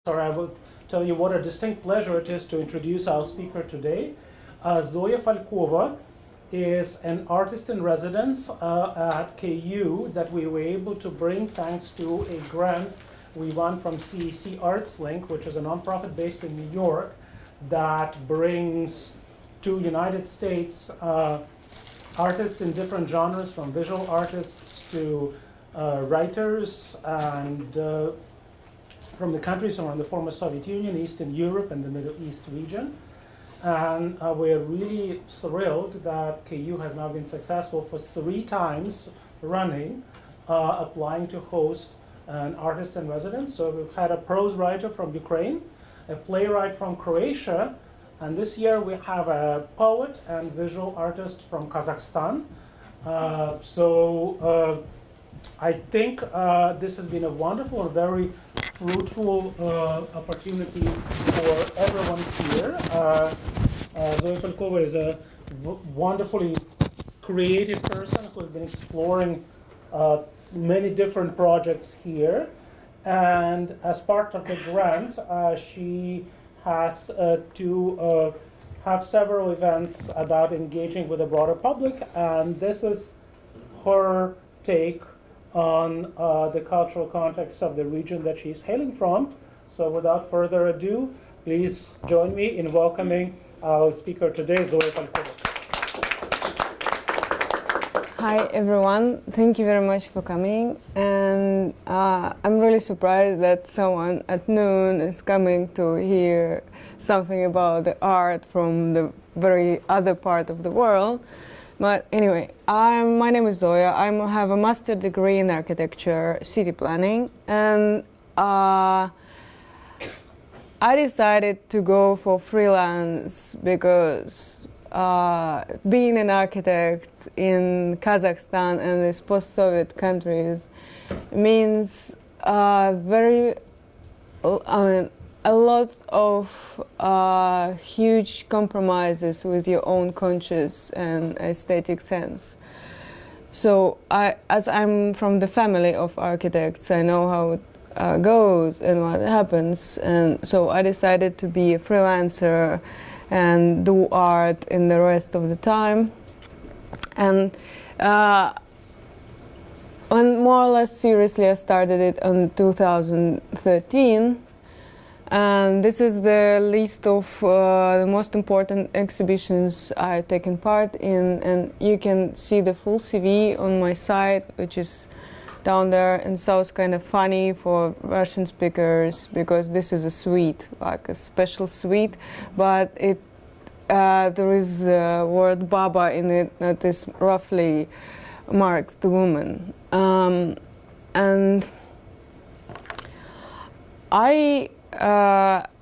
Or I will tell you what a distinct pleasure it is to introduce our speaker today. Zoya Falkova is an artist in residence at KU that we were able to bring thanks to a grant we won from CEC ArtsLink, which is a nonprofit based in New York that brings to United States artists in different genres, from visual artists to writers and from the countries around the former Soviet Union, Eastern Europe, and the Middle East region. And we're really thrilled that KU has now been successful for 3 times running, applying to host an artist in residence. So we've had a prose writer from Ukraine, a playwright from Croatia, and this year we have a poet and visual artist from Kazakhstan. I think this has been a wonderful and very fruitful opportunity for everyone here. Zoya Falkova is a wonderfully creative person who has been exploring many different projects here. And as part of the grant, she has to have several events about engaging with the broader public. And this is her take on the cultural context of the region that she's hailing from. So without further ado, please join me in welcoming our speaker today, Zoya Falkova. Hi everyone, thank you very much for coming. And I'm really surprised that someone at noon is coming to hear something about the art from the very other part of the world. But anyway, my name is Zoya. I have a master's degree in architecture, city planning, and I decided to go for freelance because being an architect in Kazakhstan and these post-Soviet countries means a lot of huge compromises with your own conscious and aesthetic sense. So as I'm from the family of architects, I know how it goes and what happens. And so I decided to be a freelancer and do art in the rest of the time. And more or less seriously, I started it in 2013. And this is the list of the most important exhibitions I've taken part in, and you can see the full CV on my site, which is down there, and sounds kind of funny for Russian speakers because this is a suite, like a special suite, but there is a word Baba in it that is roughly marks the woman. And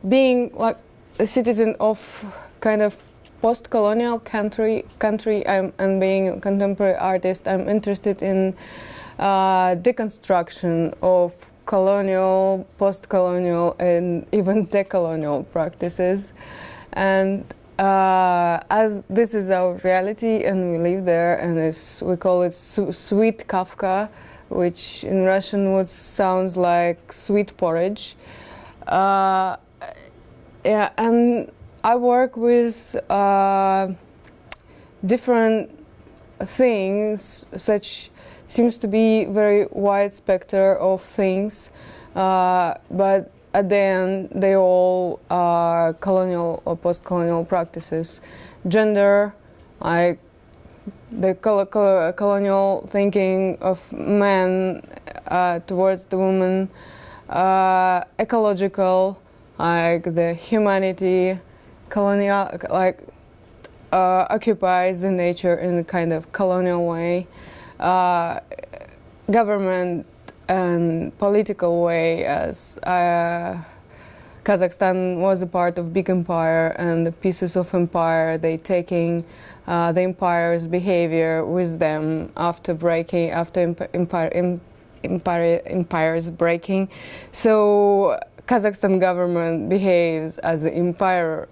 being like a citizen of kind of post-colonial country, and being a contemporary artist, I'm interested in deconstruction of colonial, post-colonial, and even decolonial practices. And as this is our reality, and we live there, and we call it sweet Kafka, which in Russian sounds like sweet porridge. And I work with different things, seems to be very wide spectrum of things, but at the end they all are colonial or post-colonial practices. Gender, like the colonial thinking of men towards the woman. Ecological, like the humanity, colonial, like occupies the nature in a kind of colonial way, government and political way, as Kazakhstan was a part of big empire, and the pieces of empire they taking the empire's behavior with them after empire's breaking. So Kazakhstan government behaves as an empire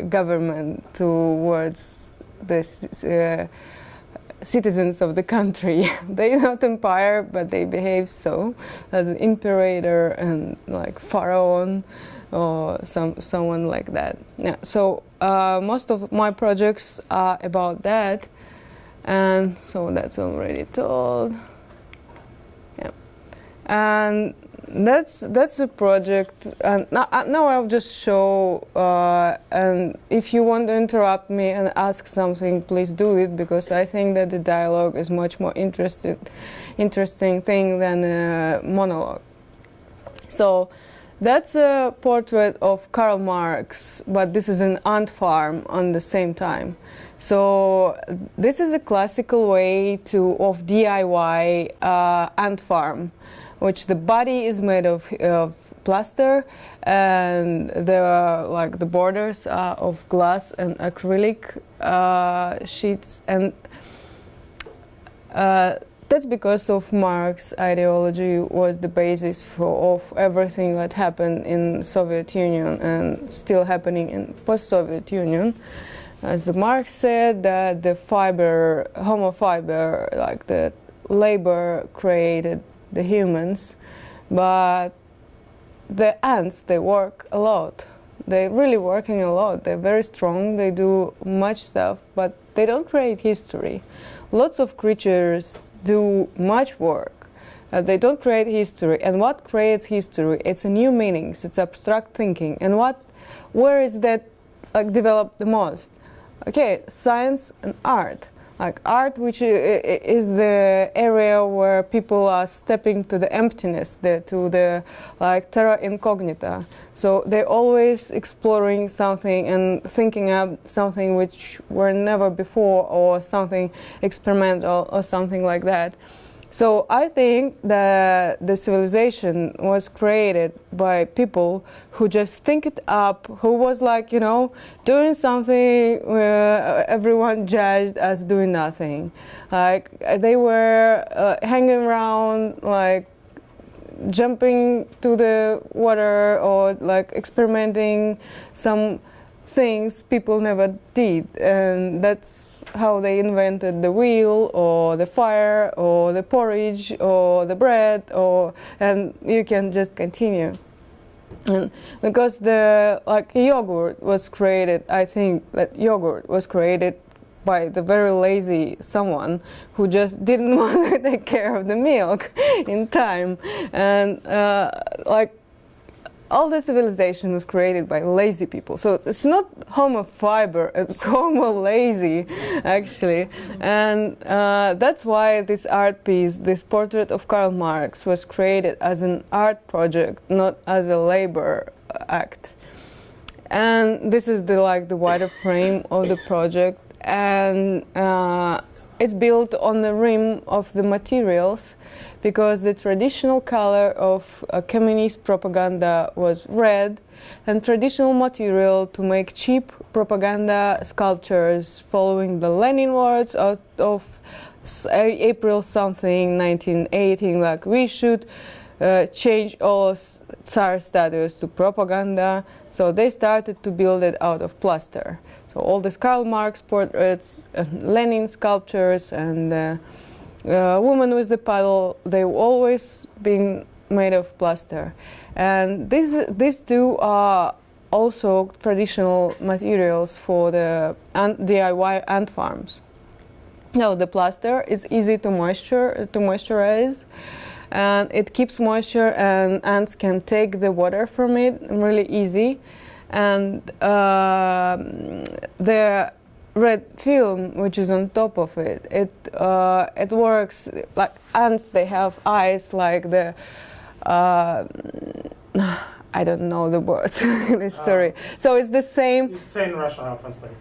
government towards this citizens of the country. They're not empire, but they behave so, as an imperator and like pharaoh or someone like that. Yeah. So most of my projects are about that, and so that's already told. Yeah, and that's a project. And now I'll just show. And if you want to interrupt me and ask something, please do it, because I think that the dialogue is much more interesting thing than a monologue. So that's a portrait of Karl Marx, but this is an ant farm on the same time. So this is a classical way of DIY ant farm, which the body is made of plaster, and the borders are of glass and acrylic sheets, and that's because of Marx's ideology was the basis of everything that happened in Soviet Union and still happening in post-Soviet Union. As Marx said, that the homo fiber, like the labor created the humans, but the ants, they work a lot. They're really working a lot. They're very strong. They do much stuff, but they don't create history. Lots of creatures do much work. They don't create history. And what creates history? It's a new meanings. It's abstract thinking. And where is that developed the most? Okay, science and art. Like art, which is the area where people are stepping to the emptiness, to the terra incognita. So they're always exploring something and thinking up something which were never before, or something experimental or something like that. So I think that the civilization was created by people who just think it up, who was doing something where everyone judged as doing nothing. Like they were hanging around, jumping to the water, or experimenting some things people never did, and that's how they invented the wheel or the fire or the porridge or the bread, and you can just continue. And because the yogurt was created, I think that yogurt was created by the very lazy someone who just didn't want to take care of the milk in time, and all the civilization was created by lazy people. So it's not homo fiber, it's homo lazy, actually. And that's why this art piece, this portrait of Karl Marx, was created as an art project, not as a labor act. And this is the wider frame of the project. And it's built on the rim of the materials, because the traditional color of communist propaganda was red, and traditional material to make cheap propaganda sculptures following the Lenin words of April something 1918, we should change all Tsar statues to propaganda. So they started to build it out of plaster. So all the Karl Marx portraits, Lenin sculptures, and the woman with the paddle, they've always been made of plaster. And these two are also traditional materials for the DIY ant farms. Now the plaster is easy to moisturize, and it keeps moisture, and ants can take the water from it really easy. And the red film, which is on top of it, it works like ants. They have eyes like the I don't know the words. Sorry. So it's the same. Say in Russian, I'll translate.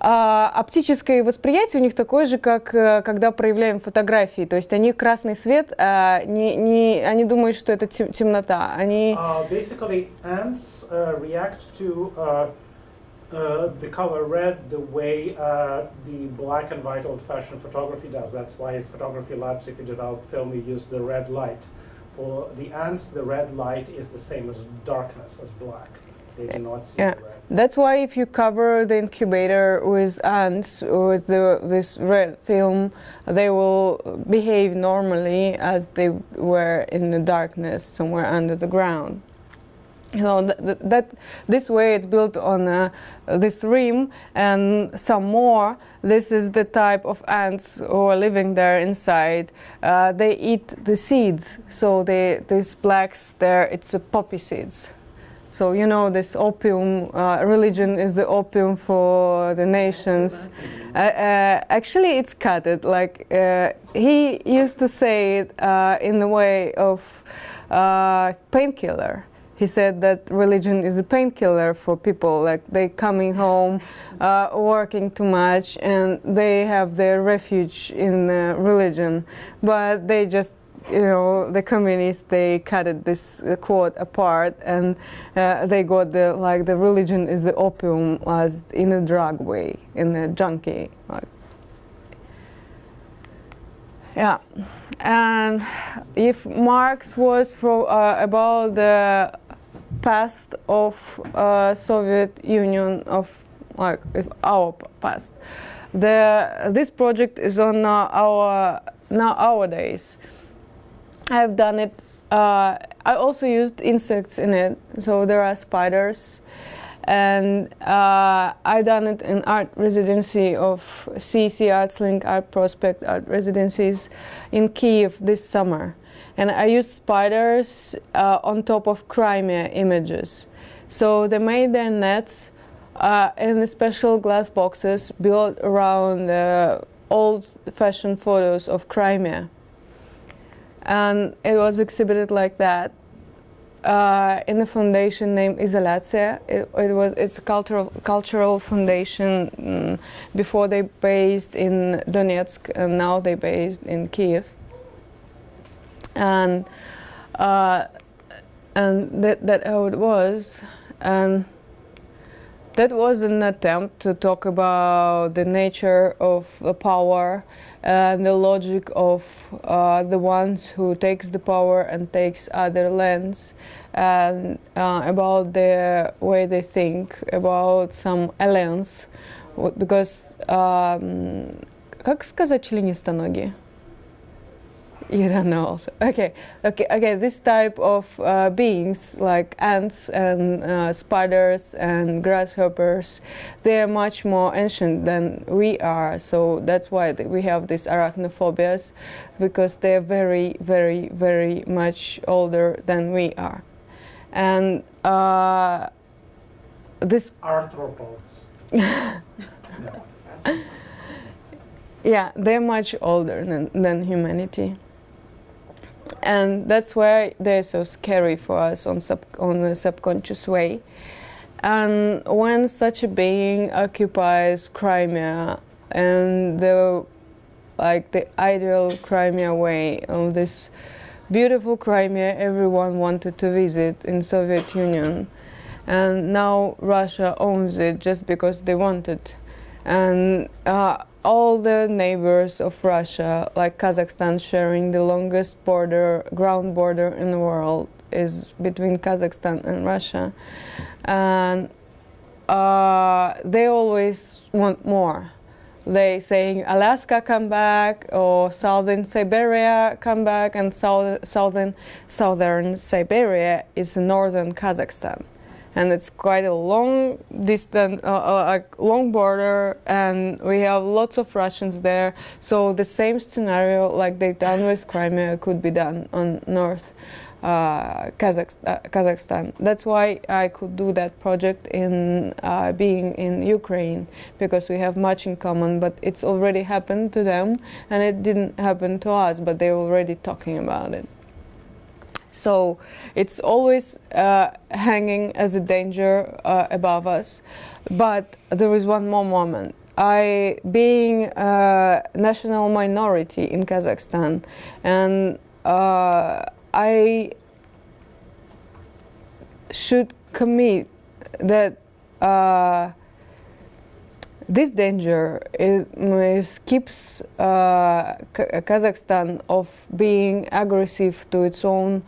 Оптическое восприятие у них такое же, как когда проявляем фотографии. То есть они красный свет, они думают, что это темнота. Они basically, ants react to the color red the way the black and white old-fashioned photography does. That's why in photography labs, if you develop film, you use the red light. For the ants, the red light is the same as darkness, as black. They do not see Yeah. the red. That's why if you cover the incubator with ants with this red film, they will behave normally as they were in the darkness somewhere under the ground. So this way it's built on this rim, and some more. This is the type of ants who are living there inside. They eat the seeds. So these blacks there, it's the poppy seeds. So you know this opium religion is the opium for the nations. Actually, it's cutted. Like he used to say it in the way of painkiller. He said that religion is a painkiller for people. Like they coming home, working too much, and they have their refuge in religion, but they just. You know, the communists, they cut this quote apart, and they got the religion is the opium as in a drug way, in a junkie. Yeah, and if Marx was about the past of Soviet Union, of our past, this project is on nowadays. I've done it. I also used insects in it, so there are spiders, and I done it in art residency of CEC ArtsLink Art Prospect Art Residencies in Kiev this summer, and I used spiders on top of Crimea images. So they made their nets in the special glass boxes built around old-fashioned photos of Crimea. And it was exhibited like that in a foundation named Izolatia. It's a cultural foundation. Before they based in Donetsk, and now they based in Kiev. And that how it was. And that was an attempt to talk about the nature of the power and the logic of the ones who takes the power and takes other lands, and about the way they think about some aliens, because как сказать членистоногие? You don't know also. Okay. This type of beings, like ants and spiders and grasshoppers, they are much more ancient than we are. So that's why we have these arachnophobias, because they are very, very, very much older than we are. And this arthropods. Yeah, they're much older than humanity. And that's why they're so scary for us on a subconscious way. And when such a being occupies Crimea, and the ideal Crimea way of this beautiful Crimea everyone wanted to visit in Soviet Union, and now Russia owns it just because they want it. And all the neighbors of Russia, like Kazakhstan, sharing the longest ground border in the world, is between Kazakhstan and Russia. And they always want more. They saying Alaska come back, or southern Siberia come back, and southern Siberia is northern Kazakhstan. And it's quite a long distance, long border, and we have lots of Russians there. So the same scenario like they've done with Crimea could be done on North Kazakhstan. That's why I could do that project in being in Ukraine, because we have much in common, but it's already happened to them, and it didn't happen to us, but they're already talking about it. So it's always hanging as a danger above us. But there is one more moment. Being a national minority in Kazakhstan, and I should commit that this danger keeps Kazakhstan of being aggressive to its own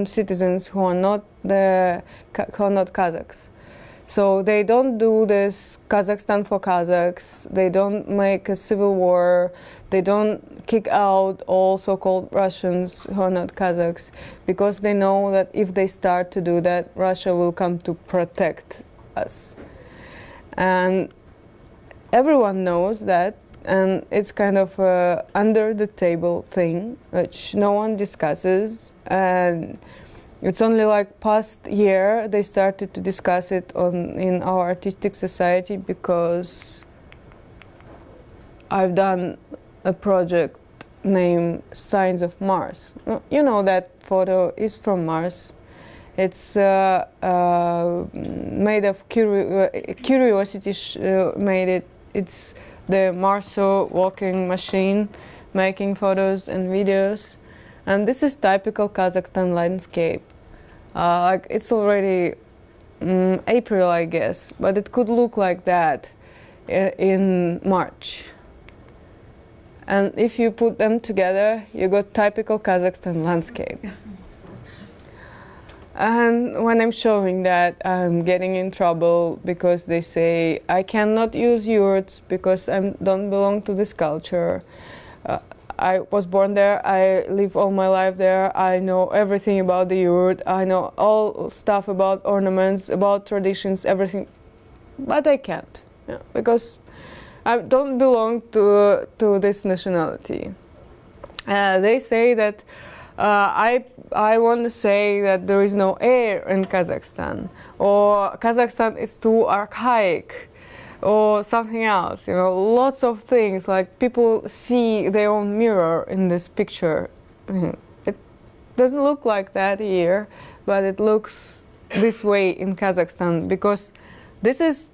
citizens who are not Kazakhs. So they don't do this Kazakhstan for Kazakhs. They don't make a civil war. They don't kick out all so-called Russians who are not Kazakhs, because they know that if they start to do that, Russia will come to protect us. And everyone knows that, and it's kind of a under the table thing which no one discusses. And it's only like past year they started to discuss it in our artistic society, because I've done a project named Signs of Mars. You know, that photo is from Mars. It's made of curiosity. Made it. It's the Marso walking machine, making photos and videos, and this is typical Kazakhstan landscape. Like it's already April, I guess, but it could look like that in March. And if you put them together, you got typical Kazakhstan landscape. And when I'm showing that, I'm getting in trouble because they say I cannot use yurts because I don't belong to this culture. I was born there, I live all my life there, I know everything about the yurt, I know all stuff about ornaments, about traditions, everything, but I can't, because I don't belong to this nationality. They say that I want to say that there is no air in Kazakhstan, or Kazakhstan is too archaic, or something else. Lots of things, like people see their own mirror in this picture. It doesn't look like that here, but it looks this way in Kazakhstan, because this is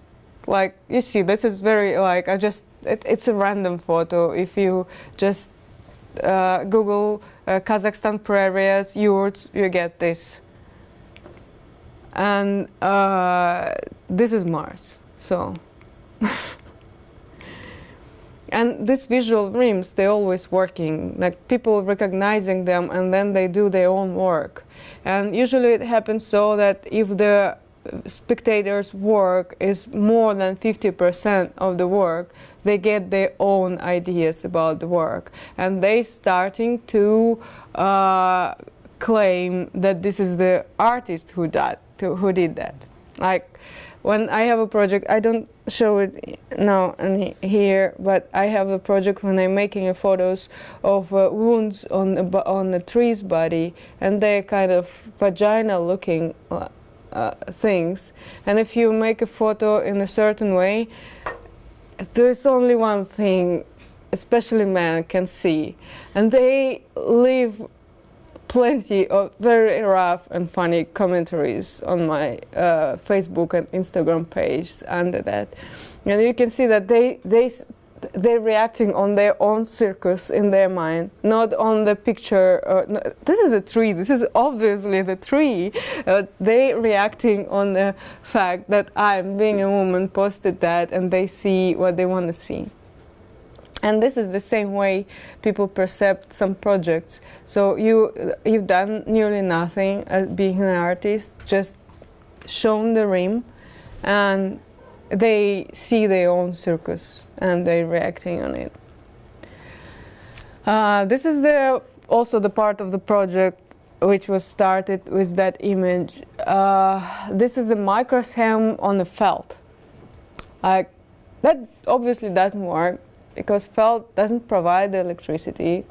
like, you see, this is very like, it's a random photo. If you just Google Kazakhstan prairies, yurts, you get this. And this is Mars. So, and these visual rims, they're always working, like people recognizing them, and then they do their own work. And usually it happens so that if the spectators' work is more than 50% of the work, they get their own ideas about the work, and they starting to claim that this is the artist who did that. Like when I have a project, I don't show it now and here, but I have a project when I'm making photos of wounds on the tree's body, and they're kind of vaginal looking things. And if you make a photo in a certain way, there's only one thing, especially men can see, and they leave plenty of very rough and funny commentaries on my Facebook and Instagram page under that. And you can see that they're reacting on their own circus in their mind, not on the picture. This is a tree, this is obviously the tree. They're reacting on the fact that I'm, being a woman, posted that, and they see what they want to see. And this is the same way people perceive some projects. So you've done nearly nothing as being an artist, just shown the rim, and they see their own circus and they're reacting on it. This is also the part of the project which was started with that image. This is a Microsim on the felt. That obviously doesn't work, because felt doesn't provide the electricity,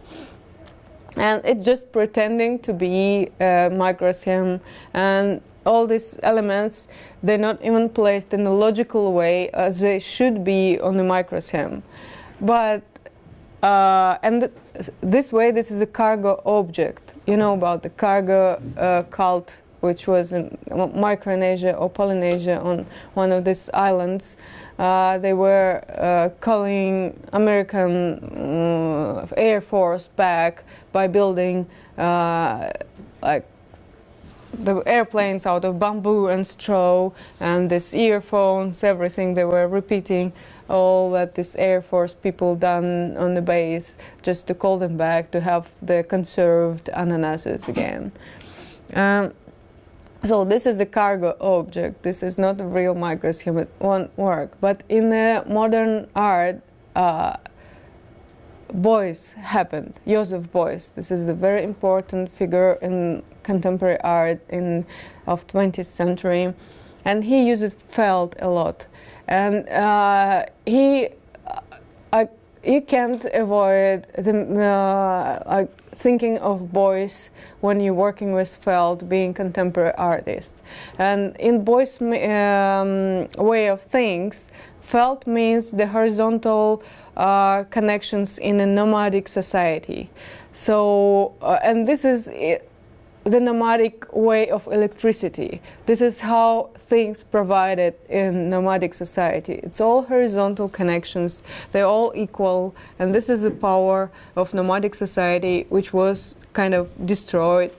and it's just pretending to be a Microsim, and all these elements, they're not even placed in a logical way as they should be on the Microsim. But this way, this is a cargo object. You know about the cargo cult, which was in Micronesia or Polynesia, on one of these islands. They were calling American Air Force back by building like the airplanes out of bamboo and straw, and these earphones, everything they were repeating, all that this Air Force people done on the base just to call them back to have the conserved ananases again. So this is the cargo object. This is not a real Microsim, it won't work. But in the modern art, Beuys happened. Joseph Beuys. This is a very important figure in contemporary art of 20th century, and he uses felt a lot. And you can't avoid thinking of Beuys when you're working with felt, being contemporary artist. And in Beuys' way of things, felt means the horizontal connections in a nomadic society. So, and this is the nomadic way of electricity. This is how things provided in nomadic society. It's all horizontal connections. They're all equal, and this is the power of nomadic society, which was kind of destroyed.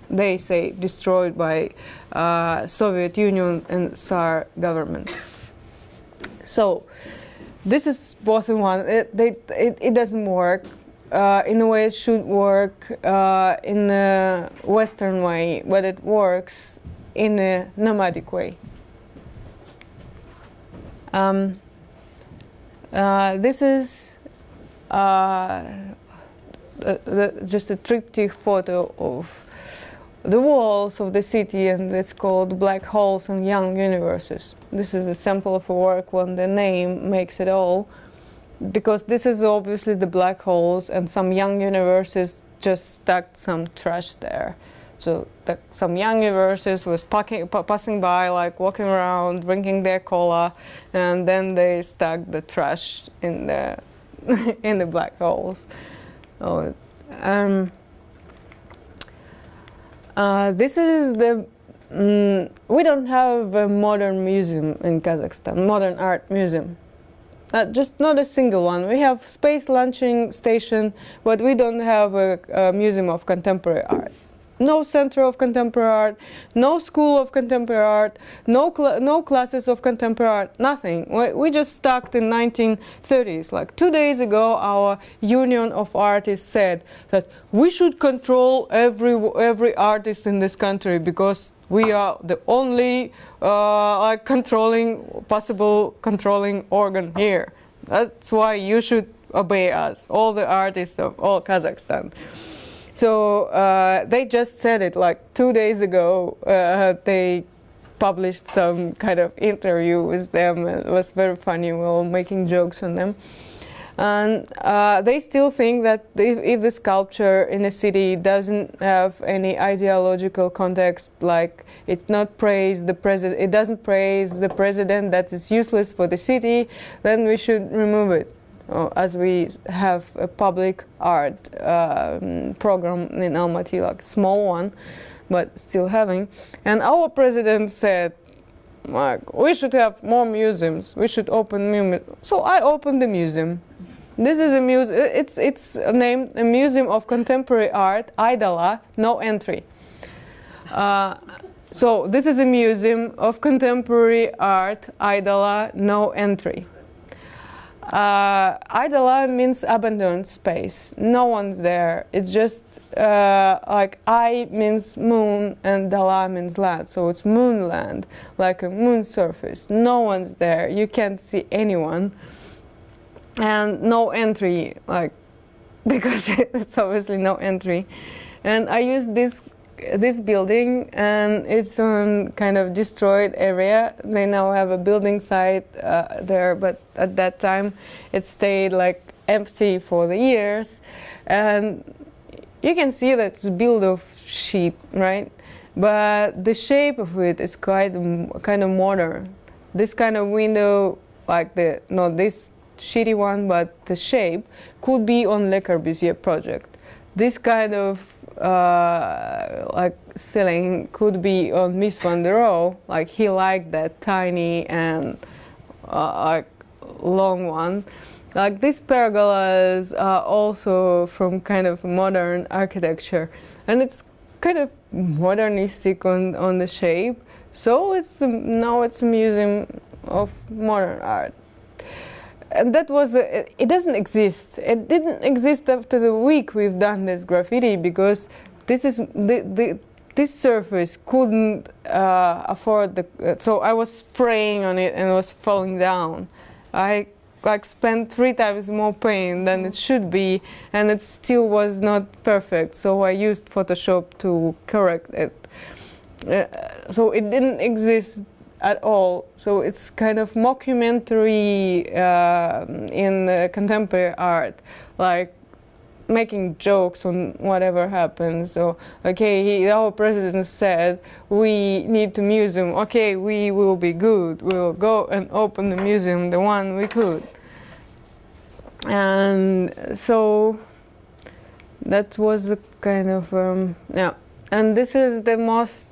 They say destroyed by Soviet Union and Tsar government. So this is both in one. It doesn't work. In a way, it should work in a Western way, but it works in a nomadic way. This is just a triptych photo of the walls of the city, and it's called Black Holes and Young Universes. This is a sample of a work when the name makes it all, because this is obviously the black holes, and some young universes just stuck some trash there. So some young universes was passing by, like walking around, drinking their cola, and then they stuck the trash in the in the black holes. Oh, this is the. We don't have a modern museum in Kazakhstan, modern art museum. Just not a single one. We have space launching station, but we don't have a museum of contemporary art. No center of contemporary art, no school of contemporary art, no classes of contemporary art, nothing. We just stuck in 1930s. Like 2 days ago, our Union of Artists said that we should control every artist in this country because we are the only possible controlling organ here. That's why you should obey us, all the artists of all Kazakhstan. So they just said it like 2 days ago. They published some kind of interview with them. It was very funny. We were all making jokes on them. And they still think that if the sculpture in a city doesn't have any ideological context, like it's not praise the president, it doesn't praise the president, that is useless for the city, then we should remove it. As we have a public art program in Almaty, like a small one, but still having. And our president said, like, we should have more museums. We should open museums. So I opened the museum. This is a museum. It's named a Museum of Contemporary Art, Idala, no entry. So this is a Museum of Contemporary Art, Idala, no entry. Idala means abandoned space. No one's there. It's just like I means moon and Dala means land. So it's moonland, like a moon surface. No one's there. You can't see anyone. And no entry, like, because it's obviously no entry. And I used this building, and it's on kind of destroyed area. They now have a building site there, but at that time it stayed like empty for the years. And you can see that it's built of sheep, right? But the shape of it is quite kind of modern. This kind of window, like not this shitty one, but the shape could be on Le Corbusier project. This kind of like ceiling could be on Mies van der Rohe. Like he liked that tiny and like long one. Like these pergolas are also from kind of modern architecture, and it's kind of modernistic on the shape. So now it's a museum of modern art. And that was it doesn't exist. It didn't exist after the week we've done this graffiti, because this surface couldn't afford so I was spraying on it and it was falling down. I spent 3 times more paint than it should be, and it still was not perfect. So I used Photoshop to correct it. So it didn't exist at all. So it's kind of mockumentary in contemporary art, like making jokes on whatever happens. So, okay, our president said we need a museum. Okay, we will be good. We will go and open the museum, the one we could. And so that was a kind of yeah. And this is the most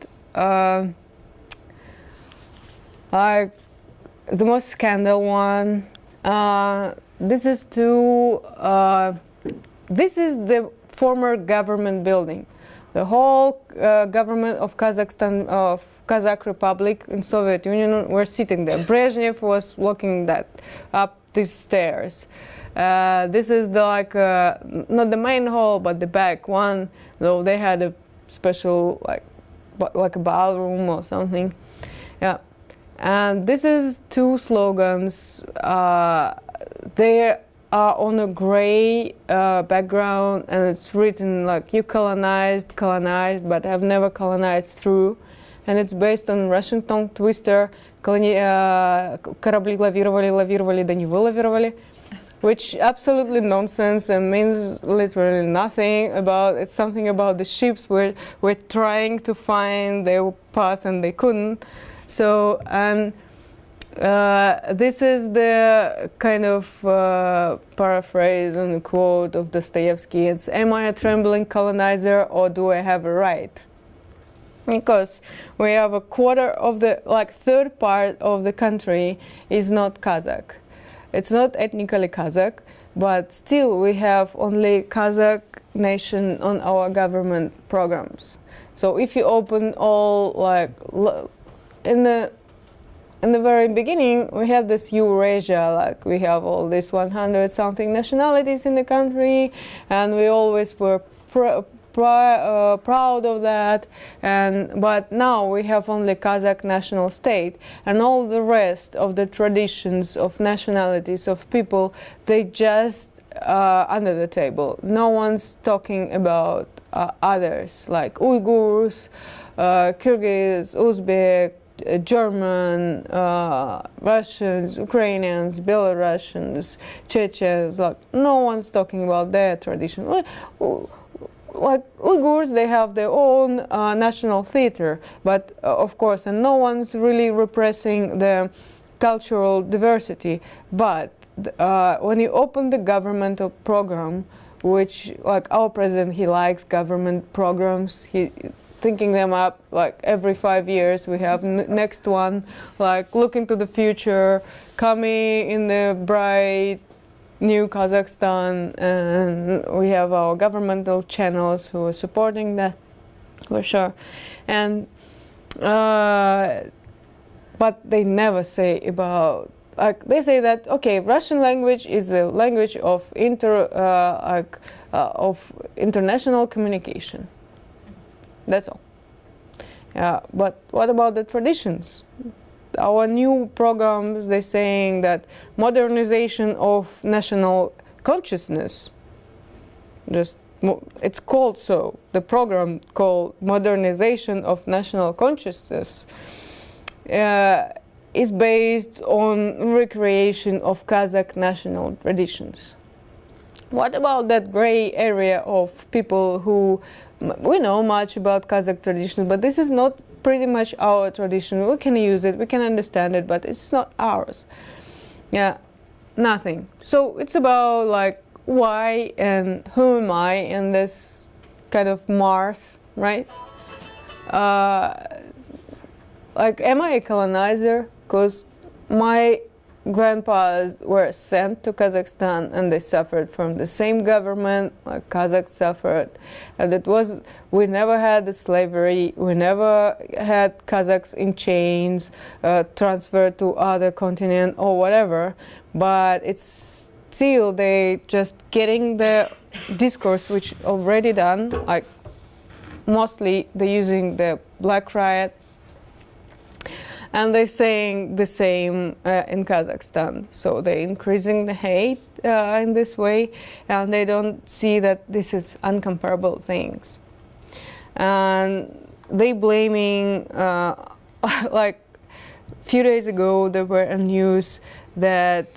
the most scandal one. This is the former government building. The whole government of Kazakhstan, of Kazakh Republic in Soviet Union were sitting there. Brezhnev was walking up these stairs. This is not the main hall, but the back one. Though they had a special like a ballroom or something. Yeah. And this is 2 slogans. They are on a gray background, and it's written like "You colonized, but have never colonized through." And it's based on Russian tongue twister «Корабли лавировали, да не вылавировали», which absolutely nonsense and means literally nothing. It's something about the ships were trying to find their path and they couldn't. So, and this is the kind of paraphrase and a quote of Dostoevsky. It's, "Am I a trembling colonizer, or do I have a right?" Because we have a quarter of third part of the country is not Kazakh. It's not ethnically Kazakh, but still we have only Kazakh nation on our government programs. So if you open all in the very beginning, we had this Eurasia, we have all these 100 something nationalities in the country, and we always were proud of that. But now we have only Kazakh national state, and all the rest of the traditions of nationalities of people, they just under the table. No one's talking about others like Uyghurs, Kyrgyz, Uzbek, German, Russians, Ukrainians, Belarusians, Chechens. No one's talking about their tradition. Like Uyghurs, they have their own national theater, but of course, and no one's really repressing the cultural diversity. But when you open the governmental program, which our president, he likes government programs. He thinking them up every 5 years. We have next one, look into the future, coming in the bright new Kazakhstan, and we have our governmental channels who are supporting that for sure. And but they never say about they say that okay, Russian language is a language of international communication. That's all. Yeah, but what about the traditions? Our new programs, they're saying that modernization of national consciousness, it's called so, the program called Modernization of National Consciousness, is based on recreation of Kazakh national traditions. What about that gray area of people who, we know much about Kazakh traditions, but this is not pretty much our tradition. We can use it, we can understand it, but it's not ours. Yeah, nothing. So it's about why and who am I in this kind of Mars, right? Am I a colonizer? Because my grandpas were sent to Kazakhstan and they suffered from the same government like Kazakhs suffered. And we never had the slavery, we never had Kazakhs in chains, transferred to other continent or whatever, but it's still they just getting the discourse which already done, like mostly they're using the Black Riot, and they're saying the same in Kazakhstan. So they're increasing the hate in this way, and they don't see that this is uncomparable things. And they blaming, like a few days ago there were a news that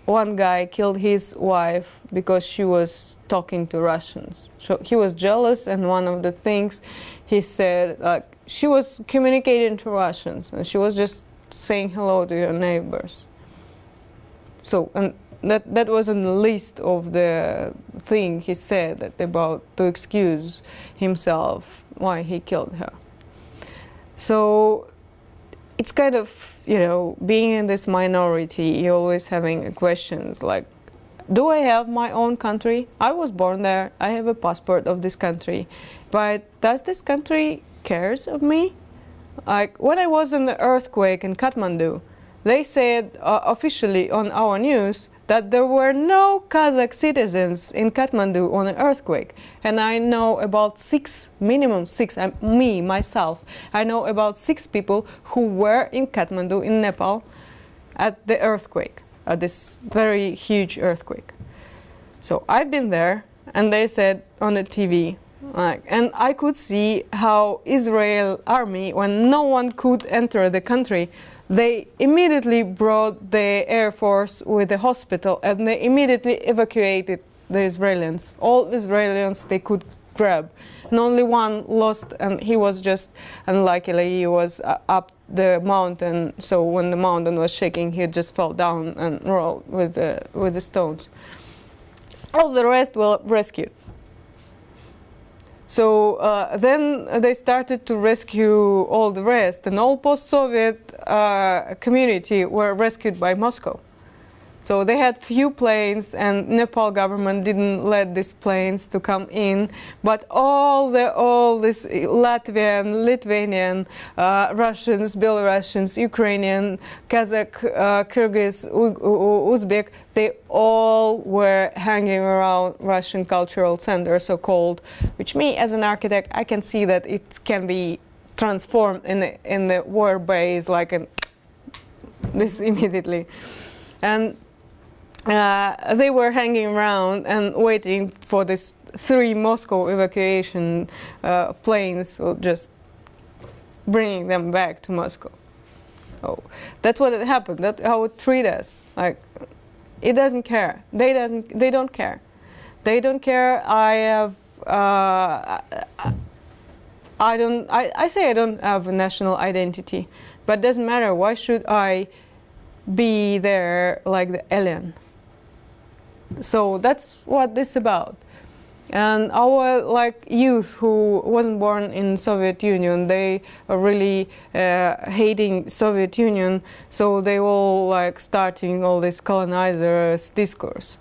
one guy killed his wife because she was talking to Russians. So he was jealous, and one of the things he said, like, she was communicating to Russians, and she was just saying hello to your neighbors. So, and that was on the list of the thing he said that about to excuse himself why he killed her. So it's kind of, you know, being in this minority, you're always having questions like, do I have my own country? I was born there, I have a passport of this country, but does this country cares of me? Like when I was in the earthquake in Kathmandu, they said officially on our news that there were no Kazakh citizens in Kathmandu on an earthquake. And I know about minimum six, myself, I know about 6 people who were in Kathmandu in Nepal at the earthquake, at this very huge earthquake. So I've been there, and they said on the TV, and I could see how Israel army, when no one could enter the country, they immediately brought the Air Force with the hospital, and they immediately evacuated the Israelis. All Israelis they could grab. And only one lost, and he was just, unluckily, he was up the mountain, so when the mountain was shaking, he just fell down and rolled with the stones. All the rest were rescued. So then they started to rescue all the rest, and all post-Soviet community were rescued by Moscow. So they had few planes, and Nepal government didn't let these planes to come in. But all this Latvian, Lithuanian, Russians, Belarusians, Ukrainian, Kazakh, Kyrgyz, Uzbek, they all were hanging around Russian Cultural Center, so-called. Which me, as an architect, I can see that it can be transformed in the war base like this immediately, and. They were hanging around and waiting for this 3 Moscow evacuation planes, or just bringing them back to Moscow. Oh, that's what it happened. That's how it treat us. Like, it doesn't care. They don't care. They don't care. I say I don't have a national identity, but it doesn't matter. Why should I be there like the alien? So that's what this is about. And our youth who wasn't born in Soviet Union, they are really hating Soviet Union, so they all starting all this colonizers discourse.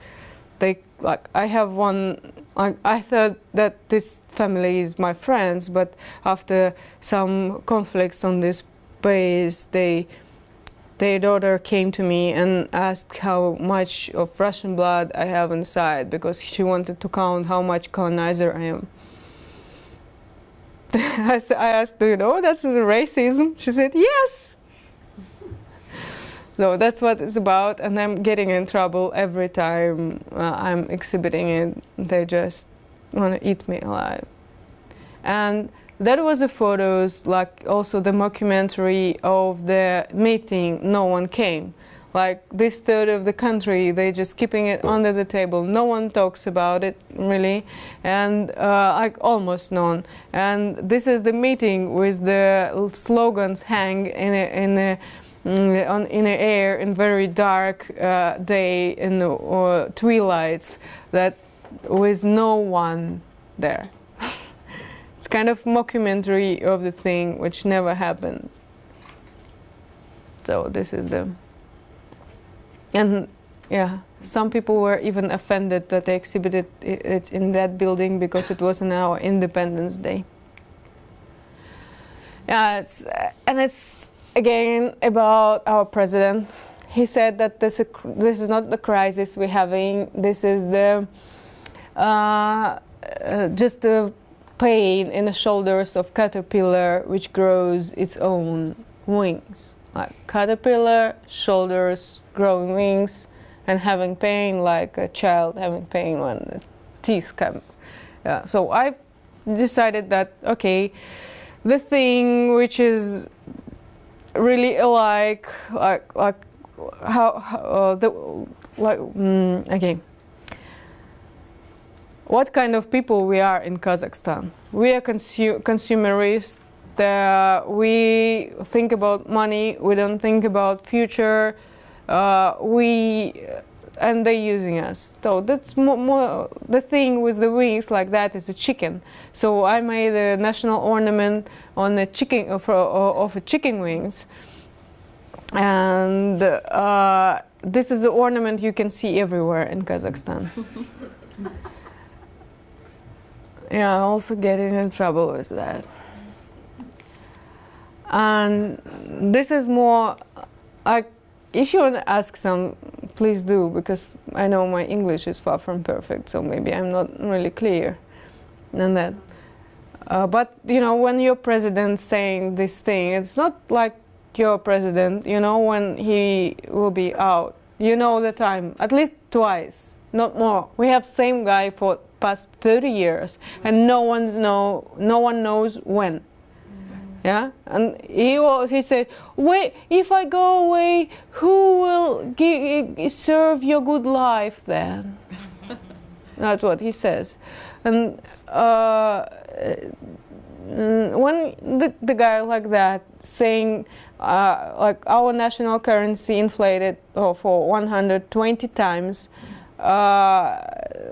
I have one. I thought that this family is my friends, but after some conflicts on this base, their daughter came to me and asked how much of Russian blood I have inside, because she wanted to count how much colonizer I am. I asked, do you know that's racism? She said, yes. So that's what it's about, and I'm getting in trouble every time I'm exhibiting it. They just want to eat me alive. And that was the photos, also the mockumentary of the meeting, no one came. This third of the country, they just keeping it under the table. No one talks about it, really, and almost none. And this is the meeting with the slogans hang in the air in very dark day in the twilights, that with no one there. Kind of mockumentary of the thing which never happened. So this is the And yeah, some people were even offended that they exhibited it in that building because it was on our Independence Day. Yeah, it's again about our president. He said that this is not the crisis we're having. This is the just the pain in the shoulders of caterpillar which grows its own wings. Like caterpillar, shoulders, growing wings, and having pain like a child having pain when the teeth come. Yeah, so I decided that, okay, the thing which is really okay, what kind of people we are in Kazakhstan? We are consumerists. We think about money. We don't think about future. And they're using us. So that's more the thing with the wings like that is a chicken. So I made a national ornament on the chicken of a chicken wings, and this is the ornament you can see everywhere in Kazakhstan. Yeah, I'm also getting in trouble with that. And this is more like, if you want to ask some, please do, because I know my English is far from perfect, so maybe I'm not really clear on that. But, you know, when your president's saying this thing, it's not like your president, you know, when he will be out. You know the time, at least twice, not more. We have same guy for past 30 years, and no one knows when. Yeah, and he said, "Wait, if I go away, who will serve your good life then?" That's what he says. And when the guy like that saying, like our national currency inflated for 120 times,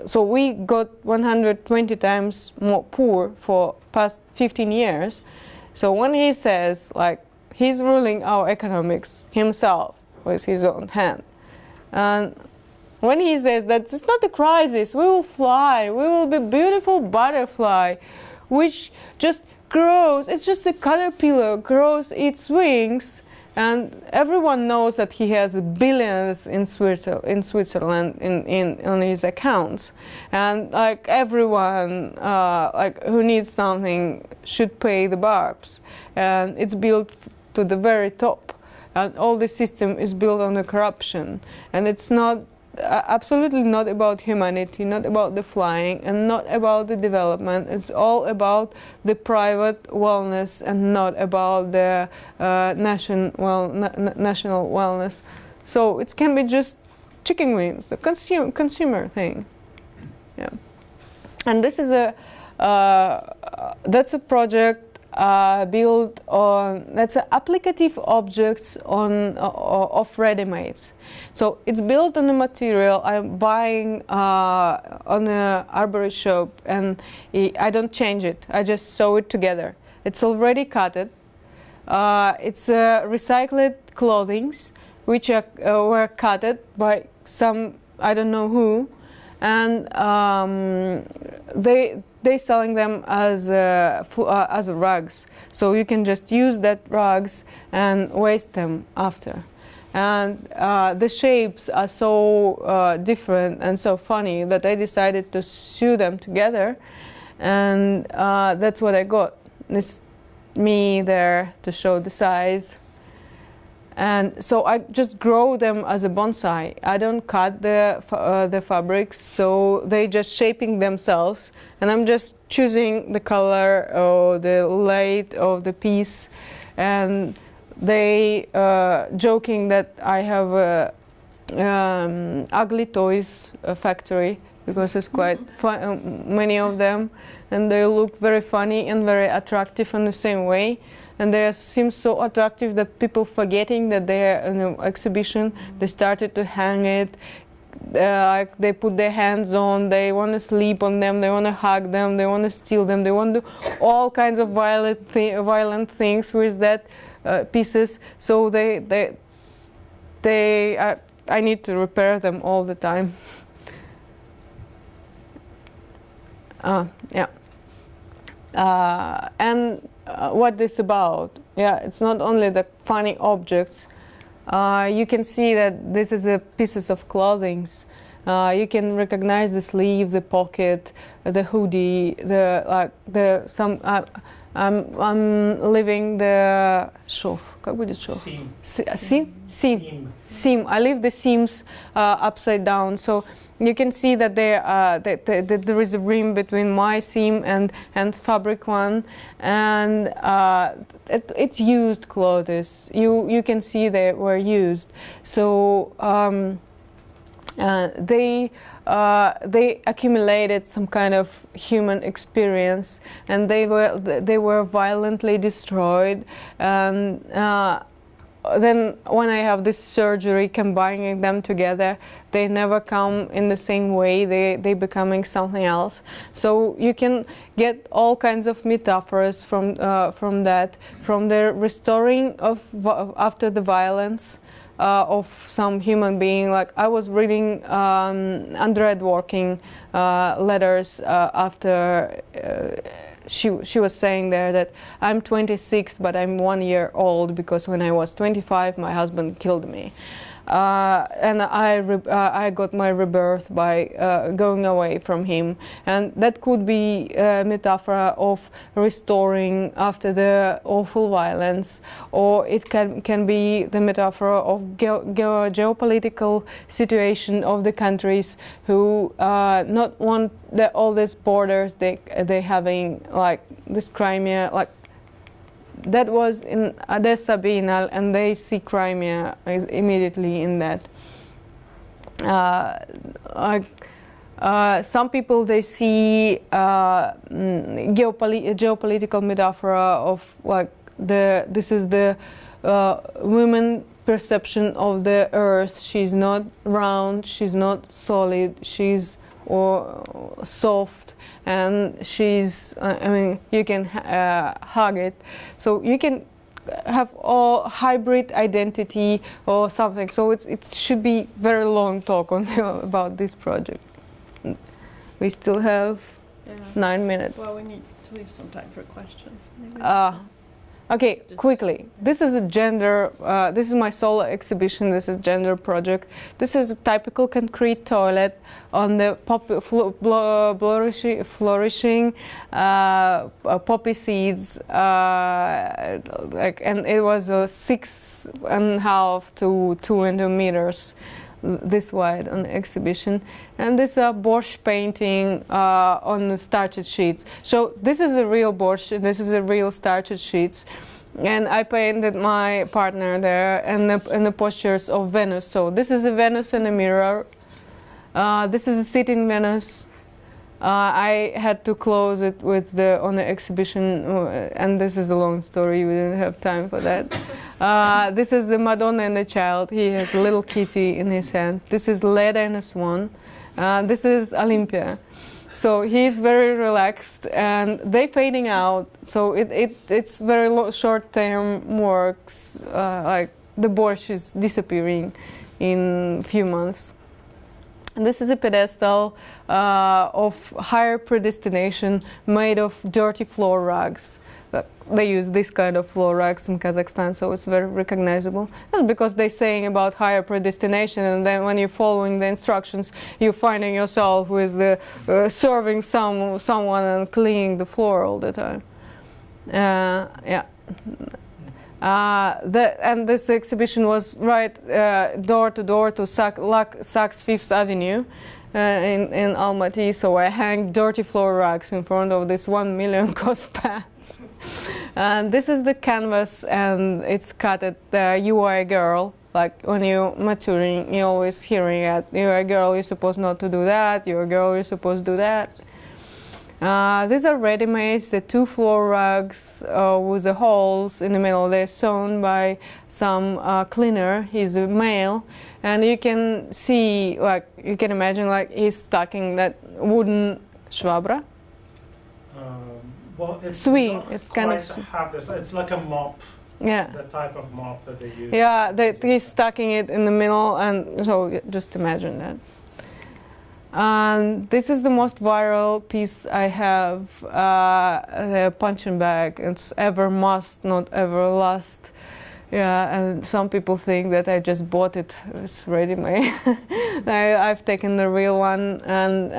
so we got 120 times more poor for past 15 years. So when he says, like, he's ruling our economics himself with his own hand, and when he says that it's not a crisis, we will fly, we will be beautiful butterfly, which just grows, it's just a caterpillar, grows its wings, and everyone knows that he has billions in Switzerland on his accounts, and like everyone like who needs something should pay the barbs, and it's built to the very top, and all the system is built on the corruption, and it's not absolutely not about humanity, not about the flying, and not about the development. It's all about the private wellness and not about the national wellness. So it can be just chicken wings, the consumer thing. Yeah, and this is that's a project built on, that's applicative objects of ready-mades. So it's built on a material I'm buying on an arborist shop, and I don't change it. I just sew it together. It's already cutted. It's recycled clothings, which were cutted by some, I don't know who, and they selling them as rugs. So you can just use that rugs and waste them after. And the shapes are so different and so funny that I decided to sew them together, and that's what I got. It's me there to show the size. And so I just grow them as a bonsai. I don't cut the fabrics, so they just shaping themselves, and I'm just choosing the color or the light of the piece, and they joking that I have a ugly toys factory, because it's quite many of them, and they look very funny and very attractive in the same way. And they seem so attractive that people forgetting that they're in an exhibition, they started to hang it, like they put their hands on, they want to sleep on them, they want to hug them, they want to steal them, they want to do all kinds of violent things with that pieces. So they I need to repair them all the time. Yeah. And what this about? Yeah, it's not only the funny objects. You can see that this is the pieces of clothing. You can recognize the sleeve, the pocket, the hoodie, I'm leaving the шов. Как будет шов? Seam. I leave the seams upside down, so you can see that there is a rim between my seam and fabric one, and it's used clothes. You can see they were used. So they accumulated some kind of human experience, and they were violently destroyed. And then when I have this surgery, combining them together, they never come in the same way. They becoming something else. So you can get all kinds of metaphors from that, from the restoring of after the violence. Of some human being. Like I was reading Andrea working letters after she was saying there that I'm 26 but I'm 1 year old because when I was 25 my husband killed me. And I got my rebirth by going away from him, and that could be a metaphor of restoring after the awful violence, or it can be the metaphor of geopolitical situation of the countries who not want all these borders they having, like this Crimea, like. That was in Odessa Biennale, and they see Crimea immediately in that. Some people they see geopolitical metaphor of like this is the women perception of the earth. She's not round, she's not solid, she's soft, and she's you can hug it, so you can have a hybrid identity or something. So it should be very long talk on about this project. We still have 9 minutes. Well, we need to leave some time for questions. Okay, quickly. This is a gender. This is my solo exhibition. This is a gender project. This is a typical concrete toilet on the flourishing poppy seeds. And it was 6.5 to 2 meters this wide on the exhibition. And this borscht painting on the starched sheets. So this is a real borscht, this is a real starched sheets. And I painted my partner there and the postures of Venus. So this is a Venus in a mirror. This is a sitting Venus. I had to close it with on the exhibition, and this is a long story. We didn't have time for that. This is the Madonna and the Child. He has a little kitty in his hands. This is Leda and a Swan. This is Olympia. So he's very relaxed, and they fading out. So it's very short-term works. Like the borscht is disappearing in a few months. And this is a pedestal of higher predestination made of dirty floor rugs. They use this kind of floor rugs in Kazakhstan, so it's very recognizable. Not because they're saying about higher predestination, and then when you're following the instructions, you're finding yourself with the serving someone and cleaning the floor all the time. Yeah. And this exhibition was right door to door to Saks Fifth Avenue in Almaty. So I hang dirty floor rugs in front of this 1 million cost pants. And this is the canvas, and it's cut at you are a girl. Like when you're maturing, you're always hearing it. You're a girl, you're supposed not to do that. You're a girl, you're supposed to do that. These are ready-made, the 2 floor rugs with the holes in the middle. They're sewn by some cleaner. He's a male, and you can see, like, you can imagine, like, he's stacking that wooden shvabra. Well, it's swing. It's kind of have this. It's like a mop. Yeah. The type of mop that they use. Yeah, he's stacking it in the middle, and so just imagine that. And this is the most viral piece I have, the punching bag. It's ever must, not ever last. Yeah, and some people think that I just bought it. It's ready-made. I've taken the real one and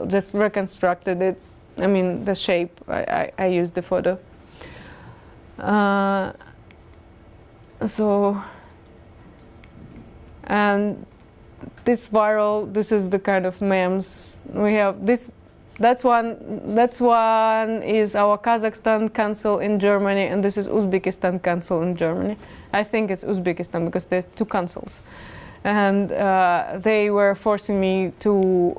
just reconstructed it. I mean, the shape. I used the photo. And this viral. This is the kind of memes we have. That's one is our Kazakhstan council in Germany, and this is Uzbekistan council in Germany. I think it's Uzbekistan because there's two councils, and they were forcing me to.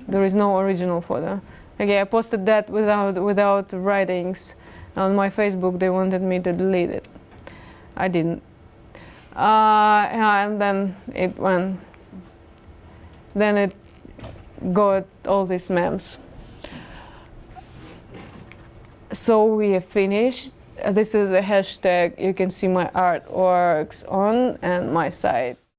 There is no original photo. Okay, I posted that without writings on my Facebook. They wanted me to delete it. I didn't. And then it went. Then it got all these memes. So we have finished. This is a hashtag you can see my artworks on and my site.